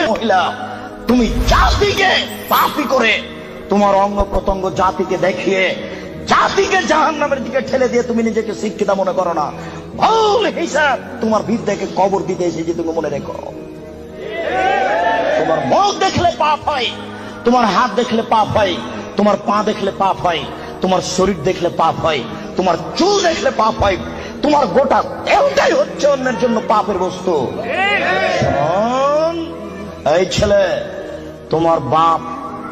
মহিলা, তুমি জাতিকে পাপী করে, তোমার অঙ্গ প্রত্যঙ্গ জাতিকে দেখিয়ে জাতিকে জাহান্নামের দিকে ঠেলে দিয়ে তুমি নিজেকে শিক্ষিত মনে করো না। ভুল হিসাব তোমার বিদ্যাকে কবর দিতে এসেছে, তুমি মনে রেখো। তোমার মুখ দেখলে পাপ হয়, তোমার হাত দেখলে পাপ হয়, তোমার পা দেখলে পাপ হয়, তোমার শরীর দেখলে পাপ হয়, তোমার চুল দেখলে পাপ হয়, তোমার গোটা দেহটাই হচ্ছে অন্যের জন্য পাপের বস্তু। শোন, এই ছেলে, তোমার বাপ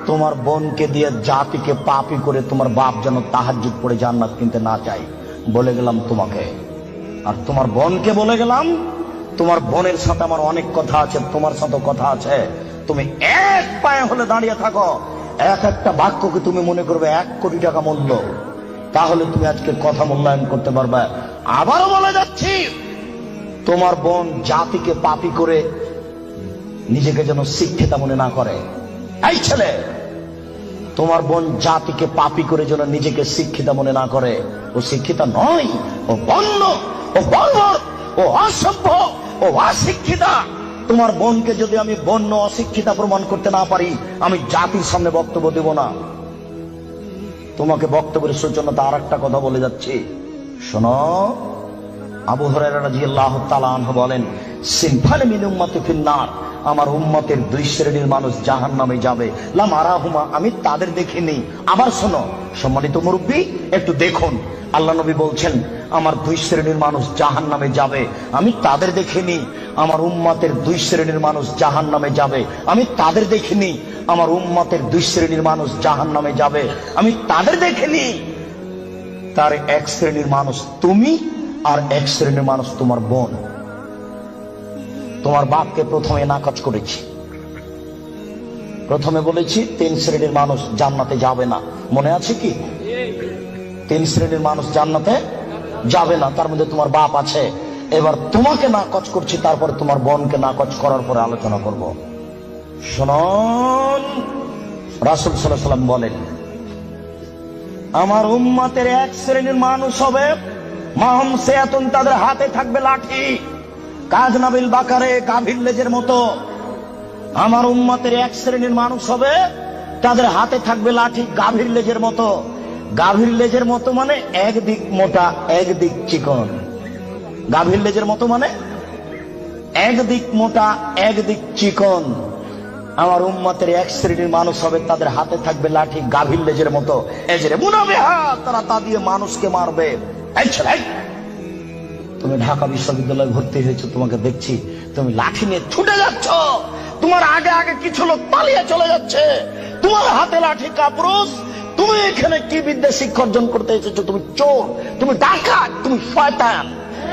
তোমার বোনকে দিয়ে জাতিকে পাপী করে তোমার বাপ যেন তাহাজ্জুদ পড়ে জান্নাত কিনতে না চায়, বলে গেলাম তোমাকে। আর তোমার বোনকে বলে গেলাম, তোমার বোনের সাথে আমার অনেক কথা আছে, তোমার সাথে কথা আছে। তুমি এক পায়ে হলে দাঁড়িয়ে থাকো, এক একটা বাক্যকে তুমি মনে করবে 1 কোটি টাকা মূল্য, তাহলে তুমি আজকে কথা মূল্যায়ন করতে পারবে। আবারও বলে যাচ্ছি, তোমার বোন জাতিকে পাপী করে নিজেকে যেন শিক্ষিতা মনে না করে। এই ছেলে, তোমার বোন জাতিকে পাপী করে যেন নিজেকে শিক্ষিতা মনে না করে। ও শিক্ষিতা নয়, ও বন্য, ও বর্বর, ও অসভ্য, ও অশিক্ষিতা। তোমার বোনকে যদি আমি বন্য অশিক্ষিতা প্রমাণ করতে না পারি, আমি জাতির সামনে বক্তব্য দেব না। তোমাকে বক্তব্যের সূচনাতে আর একটা কথা বলে যাচ্ছি, শোনো। আবু হুরায়রা রাদিয়াল্লাহু তাআলা আনহু বলেন, সিনফানে মিন উম্মতি ফিন্নার, আমার উম্মতের 2 শ্রেণীর মানুষ জাহান্নামে যাবে। লা মারাহুমা, আমি তাদের দেখিনি। আবার শোনো সম্মানিত মুরব্বী, একটু দেখুন, আল্লাহ নবী বলছেন আমার 2 শ্রেণীর মানুষ জাহান্নামে যাবে, আমি তাদের দেখিনি। আমার উম্মতের 2 শ্রেণীর মানুষ জাহান্নামে যাবে, আমি তাদের দেখিনি। আমার উম্মতের 2 শ্রেণীর মানুষ জাহান্নামে যাবে, আমি তাদের দেখিনি। তার 1 শ্রেণীর মানুষ তুমি, আর 1 শ্রেণীর মানুষ তোমার বোন। তোমার বাপকে প্রথমে নাকচ করেছি, প্রথমে বলেছি 3 শ্রেণীর মানুষ জান্নাতে যাবে না, মনে আছে কি? 3 শ্রেণীর মানুষ জান্নাতে যাবে না, তার মধ্যে তোমার বাপ আছে। এবার তোমাকে নাকচ করছি, তারপরে তোমার বোনকে নাকচ করার পরে আলোচনা করব। শুনুন, রাসূল সাল্লাল্লাহু আলাইহি ওয়াসাল্লাম বলেন, আমার উম্মতের 1 শ্রেণীর মানুষ হবে মাহুম সিয়াতুন, তাদের হাতে থাকবে লাঠি, কাজনাবিল বাকারে, গাভীর লেজের মতো। আমার উম্মতের 1 শ্রেণীর মানুষ হবে, তাদের হাতে থাকবে লাঠি গাভীর লেজের মতো। গাভীর লেজের মতো মানে একদিক মোটা একদিক চিকন। গাভীর লেজের মতো মানে একদিক মোটা একদিক চিকন। আমার উম্মতের 1 শ্রেণীর মানুষ হবে, তাদের হাতে থাকবে লাঠি গাভীর লেজের মতো। এজরে মুনাবিহা, তারা তা দিয়ে মানুষকে মারবে। এই ছেলে, তুমি ঢাকা বিশ্ববিদ্যালয়ে ভর্তি হয়েছো, তোমাকে দেখছি তুমি লাঠি নিয়ে ছুটে যাচ্ছ, তোমার আগে আগে কিছু লোক পালিয়ে চলে যাচ্ছে, তোমার হাতে লাঠি কাপুরুষ। তুমি এখানে কি বিদ্যা শিক্ষা অর্জন করতে এসেছো? তুমি চোর, তুমি ডাকাত, তুমি শয়তান,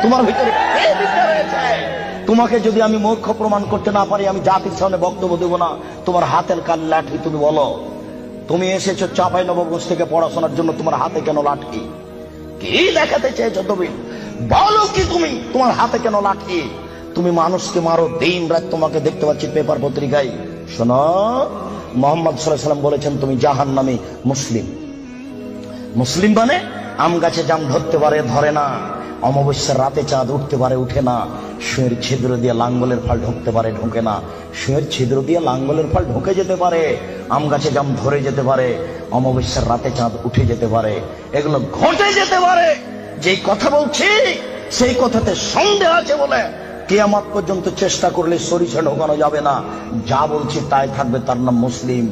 তোমার ভিতরে কি বিদ্যা রয়েছে? তোমাকে যদি আমি মূর্খ প্রমাণ করতে না পারি, আমি জাতির সামনে বক্তব্য দেব না। তোমার হাতের কাল লাঠি, তুমি বলো। তুমি এসেছো চাঁপাইনবাবগঞ্জ থেকে পড়াশোনার জন্য, তোমার হাতে কেন লাঠি? কি দেখাতে চেয়েছো তুমি? বলো কি তুমি, তোমার হাতে কেন লাঠি? তুমি মানুষকে মারো দিন রাত, তোমাকে দেখতে পাচ্ছি পেপার পত্রিকায়। শোনো, মুহাম্মদ সাল্লাল্লাহু আলাইহি ওয়াসাল্লাম বলেছেন তুমি জাহান্নামী মুসলিম। মুসলিম মানে আম গাছে জাম ধরতে পারে, ধরে না। অমাবস্যার রাতে চাঁদ উঠতে পারে, উঠে না। সুঁয়ের ছিদ্র দিয়ে লাঙ্গলের ফাল ঢুকতে পারে, ঢোকে না। সুঁয়ের ছিদ্র দিয়ে লাঙ্গলের ফাল ঢুকে যেতে পারে, আম গাছে জাম ধরে যেতে পারে, অমাবস্যার রাতে চাঁদ উঠে যেতে পারে, এগুলো ঘটে যেতে পারে। যেই কথা বলছি সেই কথাতে সন্দেহ আছে বলে কিয়ামত পর্যন্ত চেষ্টা করলে সরিষা ঢোকানো যাবে না। যা বলছি তাই থাকবে, তার নাম মুসলিম।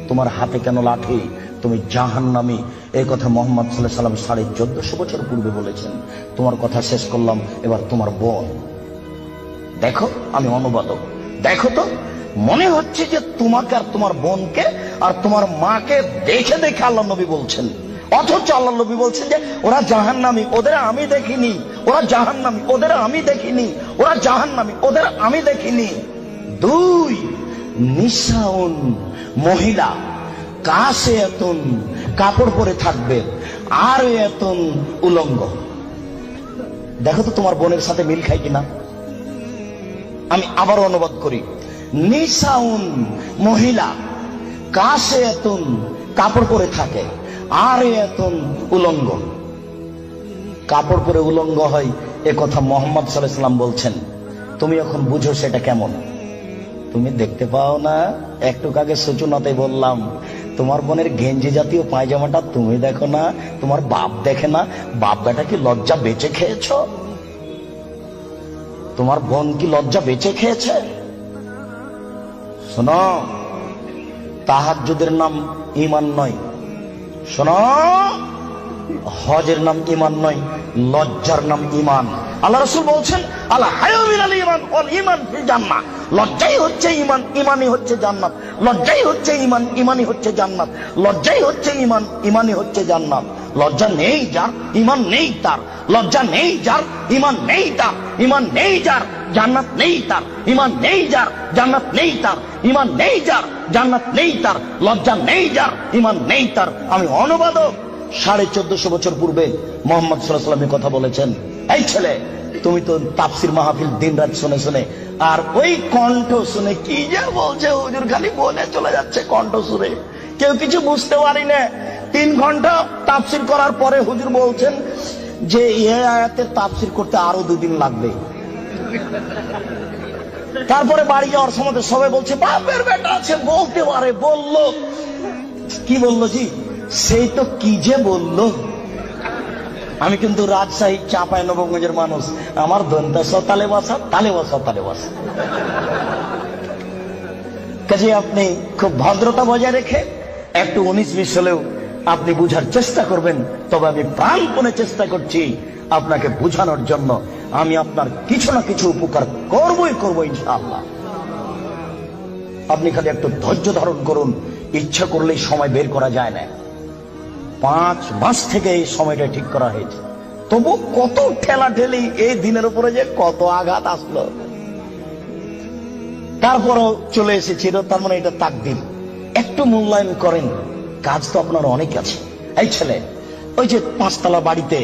তোমার হাতে কেন লাঠি? তুমি জাহান্নামী। এই কথা মুহাম্মদ সাল্লাল্লাহু আলাইহি ওয়াসাল্লাম 1450 বছর পূর্বে বলেছেন। তোমার কথা শেষ করলাম, এবার তোমার বোন। দেখো, আমি অনুবাদক। দেখো তো, মনে হচ্ছে যে তোমাকে আর তোমার বোনকে আর তোমার মাকে দেখে দেখে আল্লাহ নবী বলছেন, অথচ আল্লাহ নবী বলছেন যে ওরা জাহান্নামী, ওদের আমি দেখিনি। ওরা জাহান্নামী, ওদের আমি দেখিনি। ওরা জাহান্নামী, ওদের আমি দেখিনি। 2 নিসাউন, মহিলা, কাছে এতন, কাপড় পরে থাকবে, আর এতন উলঙ্গ। দেখো তো তোমার বোনের সাথে মিল খায় কিনা। আমি আবার অনুবাদ করি, নিসাউন, মহিলা, কাছে এতন, কাপড় পরে থাকে, আর এতন উলঙ্গ। কাপড় পরে উলঙ্গ হয়, এ কথা মুহাম্মদ সাল্লাল্লাহু আলাইহি ওয়াসাল্লাম বলছেন। তুমি এখন বুঝো সেটা কেমন। তুমি দেখতে পাও না, একটু আগে সূচনাতে বললাম, তোমার বোনের গেঞ্জি জাতীয় পায়জামাটা তুমি দেখো না, তোমার বাপ দেখে না। বাপ বেটা কি লজ্জা বেঁচে খেয়েছ? তোমার বোন কি লজ্জা বেঁচে খেয়েছে? শোনো, তাহাজ্জুদের নাম ঈমান নয়। শোনো, হজের নাম ঈমান নয়, লজ্জার নাম ঈমান। আল্লাহ রাসূল বলছেন, আলা হায়া মিনাল ঈমান ওয়াল ঈমান ফিল জান্নাহ। লজ্জাই হচ্ছে ঈমান, ঈমানই হচ্ছে জান্নাত। লজ্জাই হচ্ছে ঈমান, ঈমানই হচ্ছে জান্নাত। লজ্জাই হচ্ছে ঈমান, ঈমানই হচ্ছে জান্নাত। লজ্জা নেই যার, ঈমান নেই তার। লজ্জা নেই যার, ঈমান নেই তার। ঈমান নেই যার, জান্নাত নেই তার। ঈমান নেই যার, জান্নাত নেই তার। ঈমান নেই যার, জান্নাত নেই তার। লজ্জা নেই যার, ঈমান নেই তার। আমি অনুবাদক। 1450 বছর পূর্বে মুহাম্মদ সাল্লাল্লাহু আলাইহি ওয়াসাল্লাম কথা বলেছেন। এই ছেলে, তুমি তো তাফসির মাহফিল দিন রাত শুনে শুনে, আর ওই কণ্ঠ শুনে কি যে বলছে হুজুর, খালি বলে চলে যাচ্ছে কণ্ঠ শুনে, কেউ কিছু বুঝতে পারি না। 3 ঘন্টা তাফসির করার পরে হুজুর বলছেন যে এই আয়াতের তাফসির করতে আরো 2 দিন লাগবে। তারপরে বাড়ি যাওয়ার সময় সবাই বলছে বাপের বেটা আছে, বলতে পারে। বললো কি? বললো জি, সেই তো কি যে বললো। আমি কিন্তু রাজশাহী চাঁপাইনবাবগঞ্জের মানুষ, আমার দন্তাস তালে বসা, তালে বসা, তালে বসা। কাজে আপনি খুব ভদ্রতা বজায় রেখে একটু 19-20 হলেও আপনি বুঝার চেষ্টা করবেন। তবে আমি প্রাণপণে চেষ্টা করছি আপনাকে বুঝানোর জন্য। আমি আপনার কিছু না কিছু উপকার করবই করবো ইনশাআল্লাহ। আপনি খালি একটু ধৈর্য ধারণ করুন। ইচ্ছা করলেই সময় বের করা যায় না। 5 মাস থেকে এই সময়টা ঠিক করা হয়েছে, তবু কত ঠেলা ঠেলি, এই দিনের উপরে যে কত আঘাত আসলো, তারপরও চলে এসেছিল। তার মানে এটা তাকদীর। একটু মূল্যায়ন করেন, কাজ তো আপনার অনেক আছে। এই ছেলে, ওই যে 5 তলা বাড়িতে,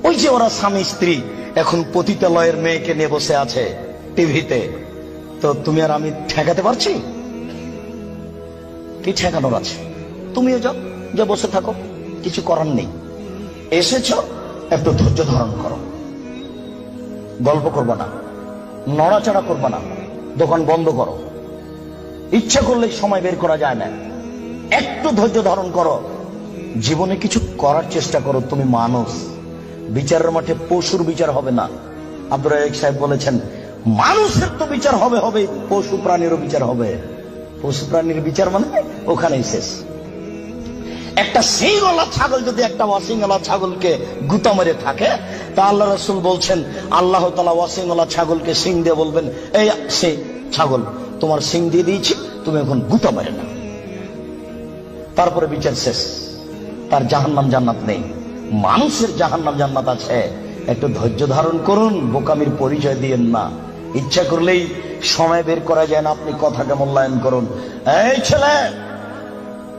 ওই যে ওরা স্বামী স্ত্রী এখন পতিতালয়ের মেয়েকে নিয়ে বসে আছে টিভিতে, তো তুমি আর আমি ঠেকাতে পারছি? কি ঠেকানোর আছে? তুমিও যাও, যা বসে থাকো, কিছু করার নেই। এসেছ, একটু ধৈর্য ধারণ করো। গল্প করবো না, নড়াচড়া করবো না, দোকান বন্ধ করো। ইচ্ছা করলে সময় বের করা যায় না। একটু ধৈর্য ধারণ করো। জীবনে কিছু করার চেষ্টা করো। তুমি মানুষ, বিচারের মাঠে পশুর বিচার হবে না। আব্দুর রাজ্জাক সাহেব বলেছেন, মানুষের তো বিচার হবে হবে, পশু প্রাণীরও বিচার হবে। পশু প্রাণীর বিচার মানে ওখানেই শেষ। একটা সিংওয়ালা ছাগল যদি একটা অসিংওয়ালা ছাগলকে গুতা মেরে থাকে, তা আল্লাহ রাসূল বলছেন, আল্লাহ তাআলা অসিংওয়ালা ছাগলকে সিং দিয়ে বলবেন, এই সে ছাগল, তোমার সিং দিয়ে দিয়েছি, তুমি এখন গুতা মেরে না। তারপরে বিচার শেষ। তার জাহান্নাম জান্নাত নেই। মানুষের জাহান্নাম জান্নাত আছে। একটু ধৈর্য ধারণ করুন, বোকামির পরিচয় দিয়েন না। ইচ্ছা করলেই সময় বের করা যায় না। আপনি কথাকে মূল্যায়ন করুন। এই ছেলে,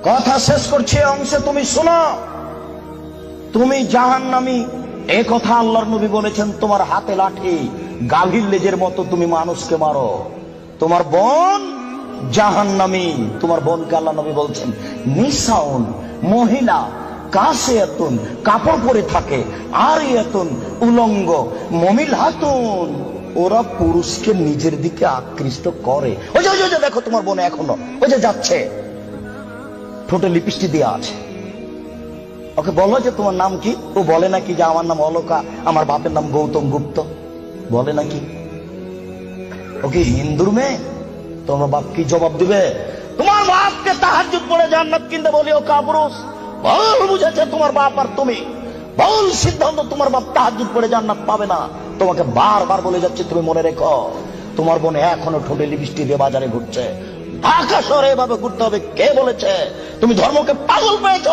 কথা শেষ করছি অংশে, তুমি শোনো। তুমি জাহান্নামী, এ কথা আল্লাহর নবী বলেছেন। তোমার হাতে লাঠি, গাভীর লেজের মতো তুমি মানুষকে মারো। তোমার বোন জাহান্নামী। তোমার বোনকে আল্লাহ নবী বলছেন নিসাউন, মহিলা, কাসিয়াতুন, কাপড় পরে থাকে, আর ইয়াতুন, উলঙ্গ, মমিলাতুন, ওরা পুরুষকে নিজের দিকে আকৃষ্ট করে। ওই যে দেখো তোমার বোন এখনো ওই যে যাচ্ছে, ঠোঁটে লিপস্টিক দেওয়া আছে। ওকে বলো যে তোমার নাম কি? ও বলে নাকি যে আমার নাম অলকা, আমার বাপের নাম গৌতম গুপ্ত, বলে নাকি? ওকে হিন্দুর মেয়ে, তোমার বাপ কি জবাব দিবে? তোমার বাপকে তাহাজ্জুদ পড়ে জান্নাত কিনতে বলিও কাপুরুষ। ভুল বুঝেছে তোমার বাপ আর তুমি, ভুল সিদ্ধান্ত। তোমার বাপ তাহাজ্জুদ পড়ে জান্নাত পাবে না। তোমাকে বারবার বলে যাচ্ছে, তুমি মনে রেখো। তোমার বোন এখনো ঠোঁটে লিপস্টিক দিয়ে বাজারে ঘুরছে। ঢাকা শহরে এভাবে ঘুরতে হবে কে বলেছে? তুমি ধর্মকে পাগল পেয়েছ।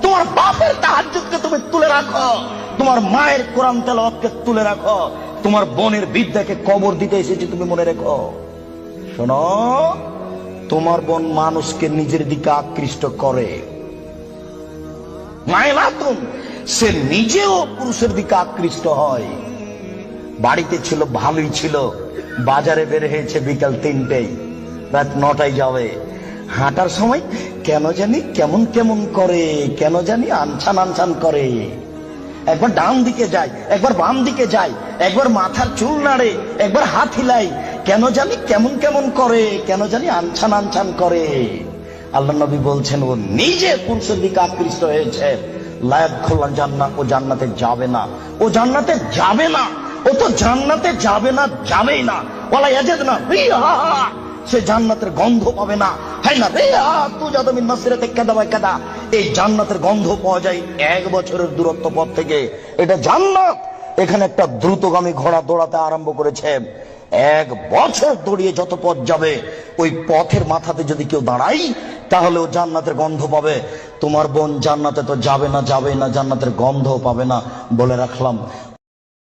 তোমার বাপের তাহাজ্জুদকে তুমি তুলে রাখো, তোমার মায়ের কোরআন তেলাওয়াতকে তুলে রাখো, তোমার বোনের বিদ্যাকে কবর দিতে এসেছে, তুমি মনে রেখো। শোনো, তোমার বোন মানুষকে নিজের দিকে আকৃষ্ট করে। মাইলাতুন, সে নিজেও পুরুষের দিকে আকৃষ্ট হয়। বাড়িতে ছিল, ভালোই ছিল, বাজারে বের হয়েছে বিকাল 3টায়, রাত 9টায় যাবে। হাঁটার সময় কেন জানি কেমন কেমন করে, কেন জানি আনছান আনছান করে। একবার ডান দিকে যায়, একবার বাম দিকে যায়, একবার মাথার চুল নাড়ে, একবার হাত হিলাই, কেন জানি কেমন কেমন করে, কেন জানি আনছান আনছান করে। আল্লাহ নবী বলছেন ও নিজে পুরুষের দিকে আকৃষ্ট হয়েছে। লায়াত খোলা জান্নাত, ও জান্নাতে যাবে না, ও জান্নাতে যাবে না, ও তো জান্নাতে যাবে না, যাবেই না। ওয়ালা ইয়াজিদনা রিহা, সে জান্নাতের গন্ধ পাবে না। হাই না রিহা তুজাদু মিন মাসিরাতি কাদা ওয়া কাদা, এই জান্নাতের গন্ধ পাওয়া যায় 1 বছরের দূরত্ব পথ থেকে। এটা জান্নাত। এখানে একটা দ্রুতগামী ঘোড়া দৌড়াতে আরম্ভ করেছে। 1 বছর দৌড়িয়ে যত পথ যাবে, ওই পথের মাথাতে যদি কেউ দাঁড়াই, তাহলে ও জান্নাতের গন্ধ পাবে। তোমার বোন জান্নাতে তো যাবে না, যাবেই না, জান্নাতের গন্ধও পাবে না। বলে রাখলাম